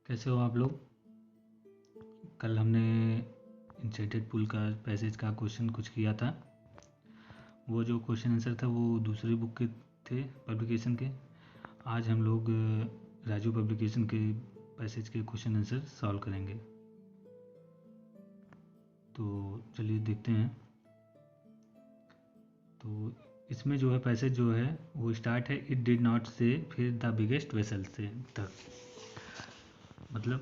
कैसे हो आप लोग। कल हमने इंचेंटेड पुल का पैसेज का क्वेश्चन कुछ किया था। वो जो क्वेश्चन आंसर था वो दूसरी बुक के थे, पब्लिकेशन के। आज हम लोग राजू पब्लिकेशन के पैसेज के क्वेश्चन आंसर सॉल्व करेंगे। तो चलिए देखते हैं। तो इसमें जो है पैसेज जो है वो स्टार्ट है इट डिड नॉट से, फिर द बिगेस्ट वेसल से तक। मतलब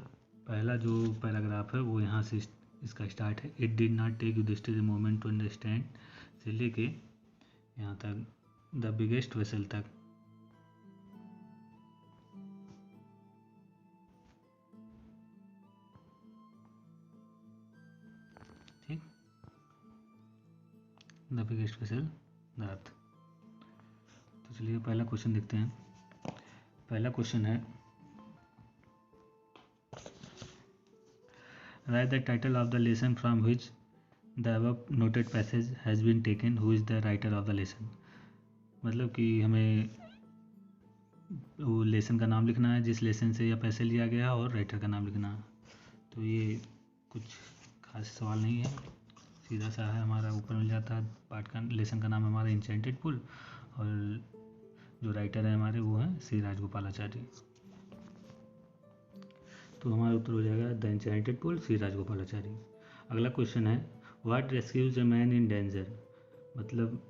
पहला जो पैराग्राफ है वो यहाँ से इसका स्टार्ट है। It did not take Yudhishthir a moment to understand से लेके यहाँ तक द बिगेस्ट वेसल तक। ठीक, the biggest vessel the earth. तो चलिए पहला क्वेश्चन देखते हैं। पहला क्वेश्चन है write the title of the lesson from which the above noted passage has been taken, who is the writer of the lesson. मतलब कि हमें वो लेसन का नाम लिखना है जिस लेसन से यह पैसे लिया गया और राइटर का नाम लिखना है। तो ये कुछ खास सवाल नहीं है, सीधा सा है। हमारा ऊपर मिल जाता है पार्ट का, लेसन का नाम हमारा इंचेंटेड पुल और जो राइटर है हमारे वो हैं श्री राजगोपालाचारी। तो हमारा उत्तर हो जाएगा द इंचेंटेड पुल, श्री राजगोपालाचारी। अगला क्वेश्चन है what rescues a man in danger. मतलब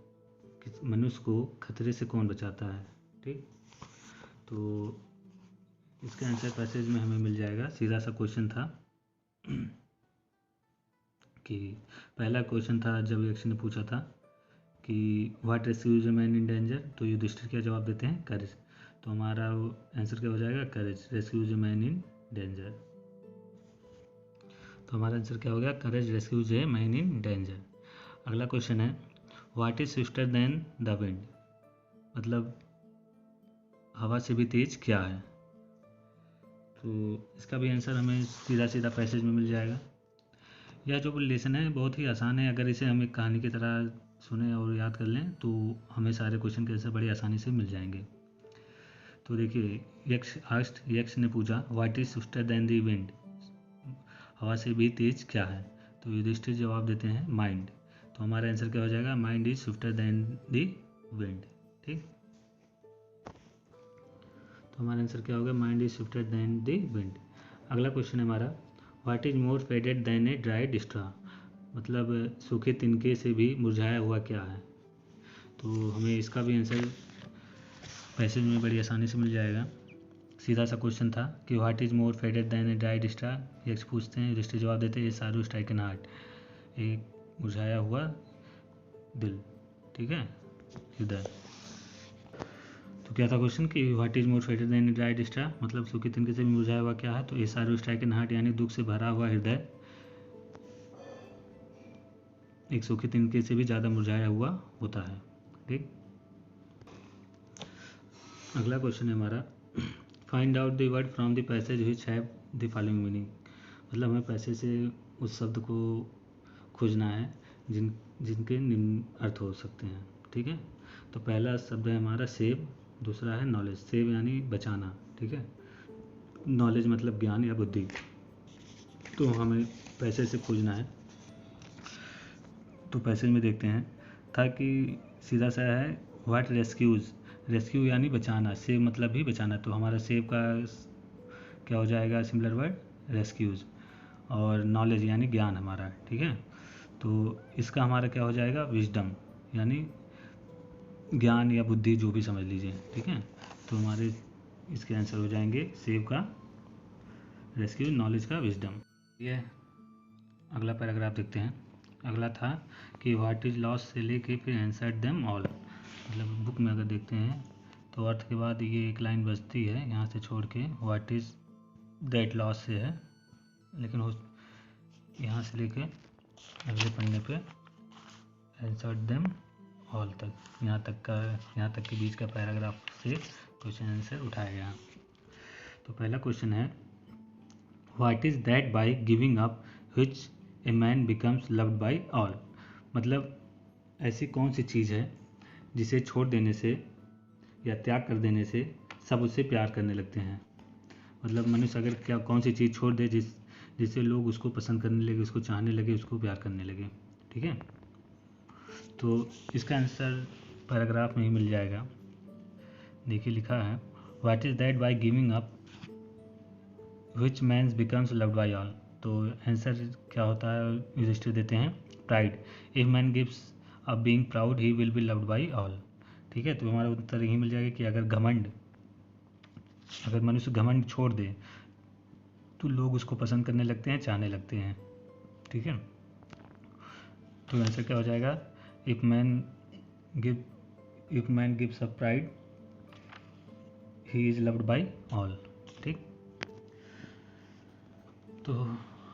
मनुष्य को खतरे से कौन बचाता है। ठीक, तो इसका आंसर पैसेज में हमें मिल जाएगा। सीधा सा क्वेश्चन था कि पहला क्वेश्चन था जब यक्ष ने पूछा था कि what rescues a man in danger, तो युधिष्ठिर क्या जवाब देते हैं, करेज। तो हमारा आंसर क्या हो जाएगा, courage rescues a man in danger. तो हमारा आंसर क्या हो गया, courage rescues a man in danger. अगला क्वेश्चन है what is swifter than the wind. मतलब हवा से भी तेज क्या है। तो इसका भी आंसर हमें सीधा सीधा पैसेज में मिल जाएगा। यह जो लेसन है बहुत ही आसान है, अगर इसे हम एक कहानी की तरह सुने और याद कर लें तो हमें सारे क्वेश्चन के आंसर बड़ी आसानी से मिल जाएंगे। तो देखिए यक्ष ने पूछा what is swifter than the wind, हवा से भी तेज क्या है। तो युधिष्ठिर जवाब देते हैं माइंड। तो हमारा आंसर क्या हो जाएगा, mind is swifter than the wind. ठीक, तो हमारा आंसर क्या होगा, mind is swifter than the wind. अगला क्वेश्चन है हमारा what is more faded than a dried straw. मतलब सूखे तिनके से भी मुरझाया हुआ क्या है। तो हमें इसका भी आंसर पैसेज में बड़ी आसानी से मिल जाएगा। सीधा सा क्वेश्चन था कि what is more faded than a dried straw. यक्ष पूछते हैं, युधिष्ठिर जवाब देते हैं सारू स्ट्राइकन हार्ट, एक मुरझाया हुआ दिल। ठीक है, हृदय। तो क्या था क्वेश्चन कि what is more faded than a dried straw, मतलब सूखे तिनके से भी मुरझाया हुआ क्या है। तो ए सारू स्ट्राइकन हार्ट यानी दुख से भरा हुआ हृदय एक सूखे तिनके से भी ज़्यादा मुरझाया हुआ होता है। ठीक, अगला क्वेश्चन है हमारा find out the word from the passage which have the following meaning. मतलब हमें पैसेज से उस शब्द को खोजना है जिनके निम्न अर्थ हो सकते हैं। ठीक है, तो पहला शब्द है हमारा सेव, दूसरा है नॉलेज। सेव यानी बचाना, ठीक है, नॉलेज मतलब ज्ञान या बुद्धि। तो हमें पैसेज से खोजना है। तो पैसेज में देखते हैं था कि सीधा सा है व्हाट रेस्क्यूज, रेस्क्यू यानी बचाना, सेव मतलब भी बचाना। तो हमारा सेव का क्या हो जाएगा, सिमिलर वर्ड रेस्क्यूज। और नॉलेज यानी ज्ञान हमारा। ठीक है, तो इसका हमारा क्या हो जाएगा, विजडम यानी ज्ञान या बुद्धि, जो भी समझ लीजिए। ठीक है, तो हमारे इसके आंसर हो जाएंगे सेव का रेस्क्यू, नॉलेज का विजडम। ये अगला पैराग्राफ देखते हैं। अगला था कि व्हाट इज लॉस से लेके फिर आंसर देम ऑल। मतलब बुक में अगर देखते हैं तो अर्थ के बाद ये एक लाइन बचती है यहाँ से छोड़ के, व्हाट इज दैट लॉस से है, लेकिन हो यहाँ से लेके अगले पन्ने पे आंसर देम ऑल तक, यहाँ तक के बीच का पैराग्राफ से क्वेश्चन आंसर उठाया गया। तो पहला क्वेश्चन है what is that by giving up which A man becomes loved by all. मतलब ऐसी कौन सी चीज़ है जिसे छोड़ देने से या त्याग कर देने से सब उससे प्यार करने लगते हैं। मतलब मनुष्य अगर क्या कौन सी चीज़ छोड़ दे जिससे लोग उसको पसंद करने लगे, उसको चाहने लगे, उसको प्यार करने लगे। ठीक है, तो इसका आंसर पैराग्राफ में ही मिल जाएगा। देखिए लिखा है, what is that by giving up which man's becomes loved by all. तो आंसर क्या होता है, युधिष्ठिर देते हैं pride. If man gives up being proud he will be loved by all. ठीक है, तो हमारा उत्तर यही मिल जाएगा कि अगर मनुष्य घमंड छोड़ दे तो लोग उसको पसंद करने लगते हैं, चाहने लगते हैं। ठीक है, तो आंसर क्या हो जाएगा, if man gives up pride he is loved by all. ठीक, तो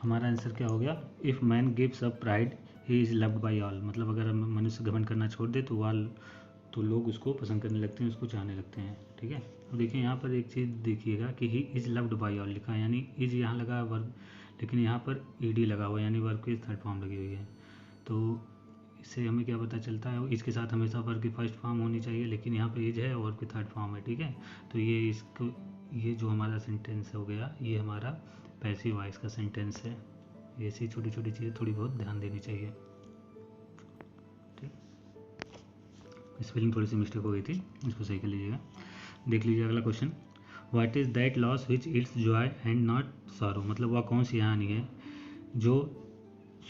हमारा आंसर क्या हो गया, if man gives up pride he is loved by all. मतलब अगर मनुष्य घमंड करना छोड़ दे तो लोग उसको पसंद करने लगते हैं, उसको चाहने लगते हैं। ठीक है, तो देखिए यहाँ पर एक चीज़ देखिएगा कि he is loved by all लिखा है, यानी इज यहाँ लगा है वर्ब, लेकिन यहाँ पर ईडी लगा हुआ है, यानी वर्ब की थर्ड फॉर्म लगी हुई है। तो इससे हमें क्या पता चलता है, इसके साथ हमेशा वर्ब की फर्स्ट फॉर्म होनी चाहिए, लेकिन यहाँ पे इज है और वर्ब की थर्ड फॉर्म है। ठीक है, तो ये जो हमारा सेंटेंस हो गया, ये हमारा पैसिव वॉइस का सेंटेंस है। ऐसी छोटी छोटी चीज़ें थोड़ी बहुत ध्यान देनी चाहिए। स्पेलिंग थोड़ी सी मिस्टेक हो गई थी, इसको सही कर लीजिएगा। देख लीजिए अगला question, what is that loss which it's joy and not sorrow. मतलब वह कौन सी हानि है जो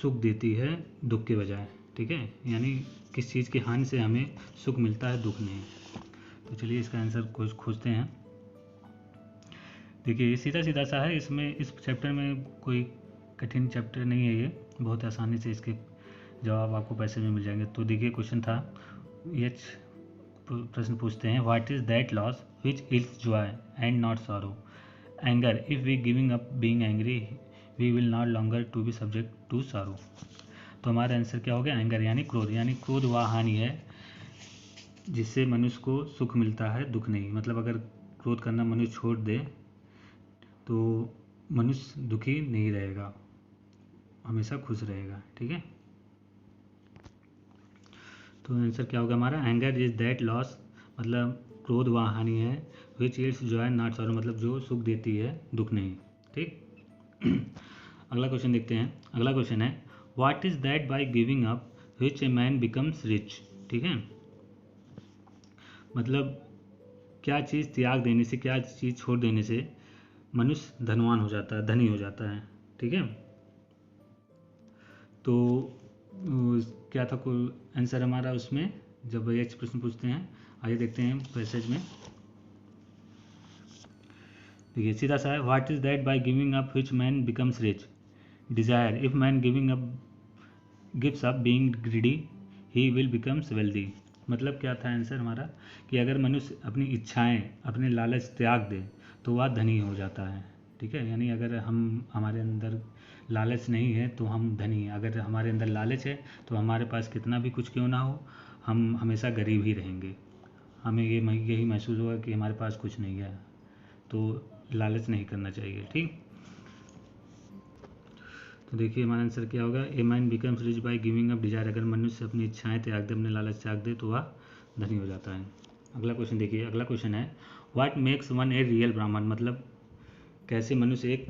सुख देती है दुख के बजाय। ठीक है, यानी किस चीज़ की हानि से हमें सुख मिलता है, दुख नहीं। तो चलिए इसका आंसर खोजते हैं। देखिए सीधा सीधा सा है, इसमें इस चैप्टर में कोई कठिन चैप्टर नहीं है, ये बहुत आसानी से इसके जवाब आपको पैसे में मिल जाएंगे। तो देखिए क्वेश्चन था, ये प्रश्न पूछते हैं, what is that loss which it's joy and not sorrow. Anger, if we giving up being angry we will not longer to be subject to sorrow. तो हमारा आंसर क्या हो गया, एंगर यानी क्रोध। यानी क्रोध वह हानि है जिससे मनुष्य को सुख मिलता है, दुख नहीं। मतलब अगर क्रोध करना मनुष्य छोड़ दे तो मनुष्य दुखी नहीं रहेगा, हमेशा खुश रहेगा। ठीक है, तो आंसर क्या होगा हमारा, एंगर इज दैट लॉस, मतलब क्रोध वह हानि है, विच इट्स जॉय नॉट सॉरो, मतलब जो सुख देती है, दुख नहीं। ठीक अगला क्वेश्चन देखते हैं। अगला क्वेश्चन है, what is that by giving up which A man becomes rich. ठीक है, मतलब क्या चीज़ त्याग देने से, क्या चीज़ छोड़ देने से मनुष्य धनवान हो जाता है, धनी हो जाता है। ठीक है, तो क्या था आंसर हमारा उसमें, जब ये प्रश्न पूछते हैं। आइए देखते हैं पैसेज में। देखिए सीधा सा है, what is that by giving up which man becomes rich. Desire, if man gives up being greedy he will becomes wealthy. मतलब क्या था आंसर हमारा, कि अगर मनुष्य अपनी इच्छाएं, अपने लालच त्याग दे तो वह धनी हो जाता है। ठीक है, यानी अगर हमारे अंदर लालच नहीं है तो हम धनी हैं, अगर हमारे अंदर लालच है तो हमारे पास कितना भी कुछ क्यों ना हो, हम हमेशा गरीब ही रहेंगे। हमें यही महसूस होगा कि हमारे पास कुछ नहीं है, तो लालच नहीं करना चाहिए। ठीक, तो देखिए हमारा आंसर क्या होगा, a man becomes rich by giving up desire. अगर मनुष्य अपनी इच्छाएं त्याग दे, अपने लालच त्याग दे तो वह धनी हो जाता है। अगला क्वेश्चन देखिए, अगला क्वेश्चन है, what makes one a real ब्राह्मण। मतलब कैसे मनुष्य एक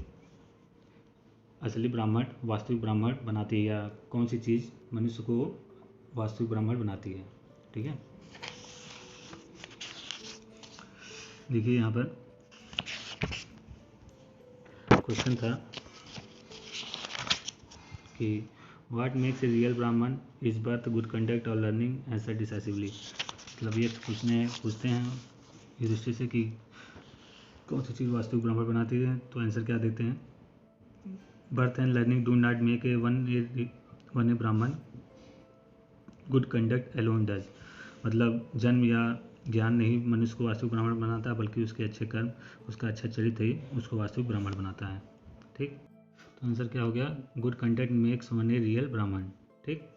असली ब्राह्मण, वास्तविक ब्राह्मण बनाती है, या कौन सी चीज़ मनुष्य को वास्तविक ब्राह्मण बनाती है। ठीक है, देखिए यहाँ पर क्वेश्चन था कि व्हाट मेक्स ए रियल ब्राह्मण इज बर्थ, गुड कंडक्ट और लर्निंग आंसर डिसाइसिवली। मतलब ये पूछते हैं युधिष्ठिर से कि कौन सी चीज़ वास्तविक ब्राह्मण बनाती है। तो आंसर क्या देते हैं, birth and learning do not make a one a Brahmin, good conduct Elon does. मतलब जन्म या ज्ञान नहीं मनुष्य को वास्तविक ब्राह्मण बनाता, बल्कि उसके अच्छे कर्म, उसका अच्छा चरित्र ही उसको वास्तविक ब्राह्मण बनाता है। ठीक, तो आंसर क्या हो गया, good conduct makes one a real ब्राह्मण। ठीक,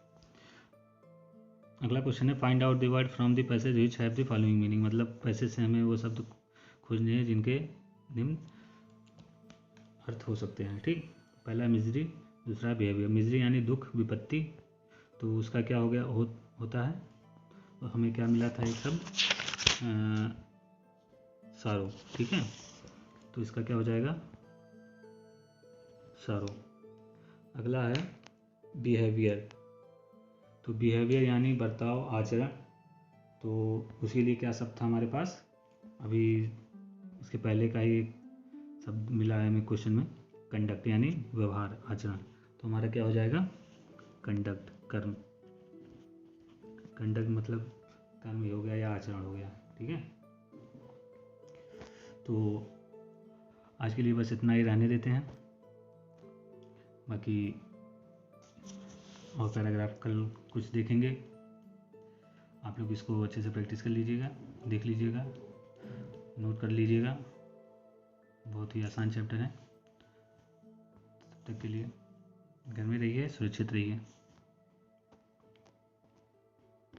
अगला क्वेश्चन है, find out the word from the passage which have the following meaning. मतलब पैसेज से हमें वो शब्द खोजने हैं जिनके निम्न अर्थ हो सकते हैं। ठीक, पहला मिजरी, दूसरा बिहेवियर। मिजरी यानी दुख, विपत्ति, तो उसका क्या हो गया, होता है, तो हमें क्या मिला था एक शब्द, सारो। ठीक है, तो इसका क्या हो जाएगा, सरो। अगला है बिहेवियर। तो बिहेवियर यानी बर्ताव, आचरण। तो उसके लिए क्या शब्द था हमारे पास, अभी उसके पहले का ही शब्द मिला है हमें क्वेश्चन में, कंडक्ट यानी व्यवहार, आचरण। तो हमारा क्या हो जाएगा, कंडक्ट, कर्म। कंडक्ट मतलब कर्म ही हो गया या आचरण हो गया, ठीक है। तो आज के लिए बस इतना ही रहने देते हैं, बाकी और पैराग्राफ कल कुछ देखेंगे। आप लोग इसको अच्छे से प्रैक्टिस कर लीजिएगा, देख लीजिएगा, नोट कर लीजिएगा। बहुत ही आसान चैप्टर है। तब तक के लिए घर में रहिए, सुरक्षित रहिए।